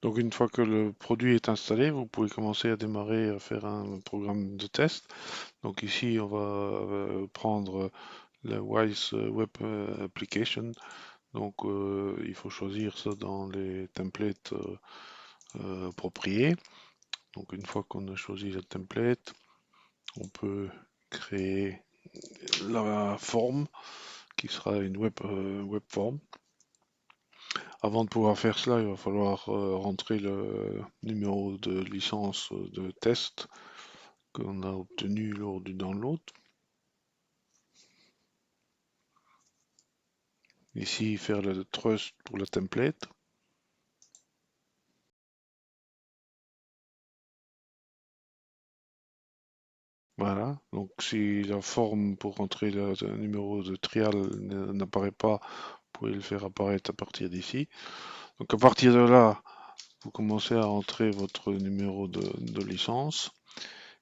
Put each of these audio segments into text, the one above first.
Donc une fois que le produit est installé, vous pouvez commencer à démarrer à faire un programme de test. Donc ici, on va prendre la Wise Web Application. Donc il faut choisir ça dans les templates appropriés. Donc une fois qu'on a choisi le template, on peut créer la forme qui sera une web form. Avant de pouvoir faire cela, il va falloir rentrer le numéro de licence de test qu'on a obtenu lors du download. Ici, faire le trust pour le template. Voilà. Donc, si la forme pour rentrer le numéro de trial n'apparaît pas, vous pouvez le faire apparaître à partir d'ici. Donc, à partir de là, vous commencez à entrer votre numéro de licence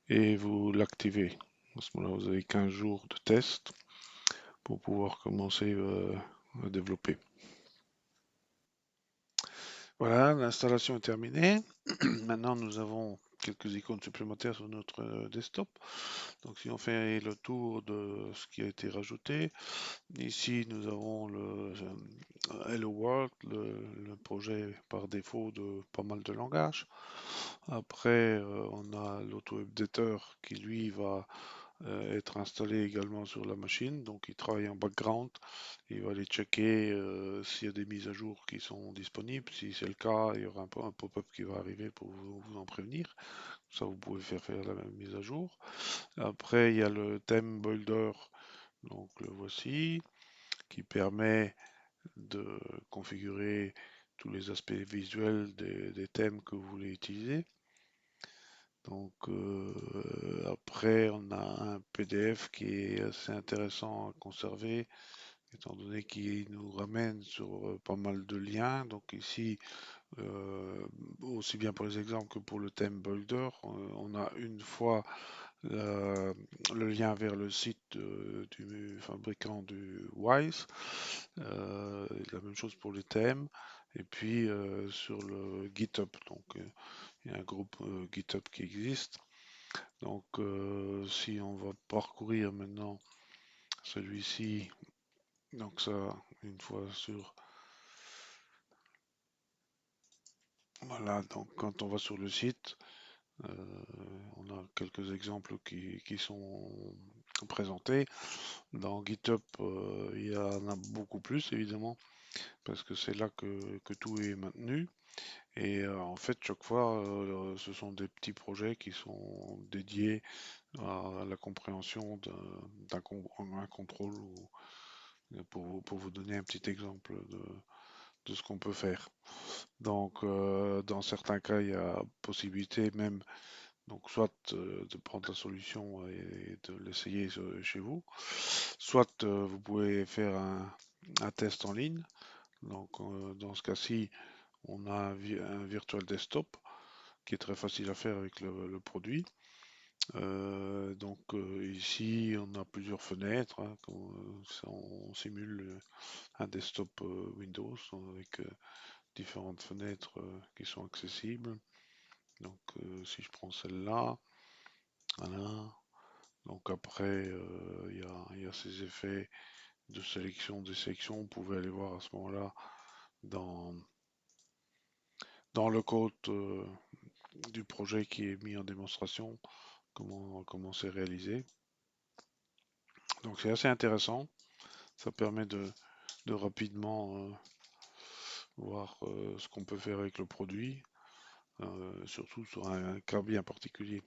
et vous l'activez. À ce moment-là, vous avez 15 jours de test pour pouvoir commencer à développer. Voilà, l'installation est terminée. Maintenant, nous avons quelques icônes supplémentaires sur notre desktop. Donc, si on fait le tour de ce qui a été rajouté, ici, nous avons le Hello World, le projet par défaut de pas mal de langages. Après, on a l'auto-updater qui, lui, va être installé également sur la machine. Donc, il travaille en background. Il va aller checker s'il y a des mises à jour qui sont disponibles. Si c'est le cas, il y aura un pop-up qui va arriver pour vous en prévenir. Ça, vous pouvez faire la même mise à jour. Après, il y a le theme builder. Donc, le voici, qui permet de configurer tous les aspects visuels des thèmes que vous voulez utiliser. Donc après, on a un PDF qui est assez intéressant à conserver, étant donné qu'il nous ramène sur pas mal de liens. Donc ici, aussi bien pour les exemples que pour le thème Builder, on a une fois le lien vers le site du fabricant du Wise. La même chose pour les thèmes. Et puis sur le GitHub, donc il y a un groupe GitHub qui existe. Donc, si on va parcourir maintenant celui-ci, donc ça, une fois sur, voilà, donc quand on va sur le site, on a quelques exemples qui sont présentés. Dans GitHub, il y en a beaucoup plus, évidemment, parce que c'est là que tout est maintenu. Et en fait, chaque fois, ce sont des petits projets qui sont dédiés à la compréhension d'un contrôle ou pour vous donner un petit exemple de ce qu'on peut faire. Donc, dans certains cas, il y a possibilité même, donc soit de prendre la solution et de l'essayer chez vous, soit vous pouvez faire un test en ligne. Donc, dans ce cas-ci, on a un virtual desktop qui est très facile à faire avec le produit. Donc ici, on a plusieurs fenêtres, hein, on simule un desktop Windows avec différentes fenêtres qui sont accessibles. Donc si je prends celle-là, voilà. Donc après, il y a ces effets de sélection, des sélections. Vous pouvez aller voir à ce moment-là dans, dans le code du projet qui est mis en démonstration, comment c'est réalisé. Donc c'est assez intéressant. Ça permet de rapidement voir ce qu'on peut faire avec le produit, surtout sur un cas bien particulier.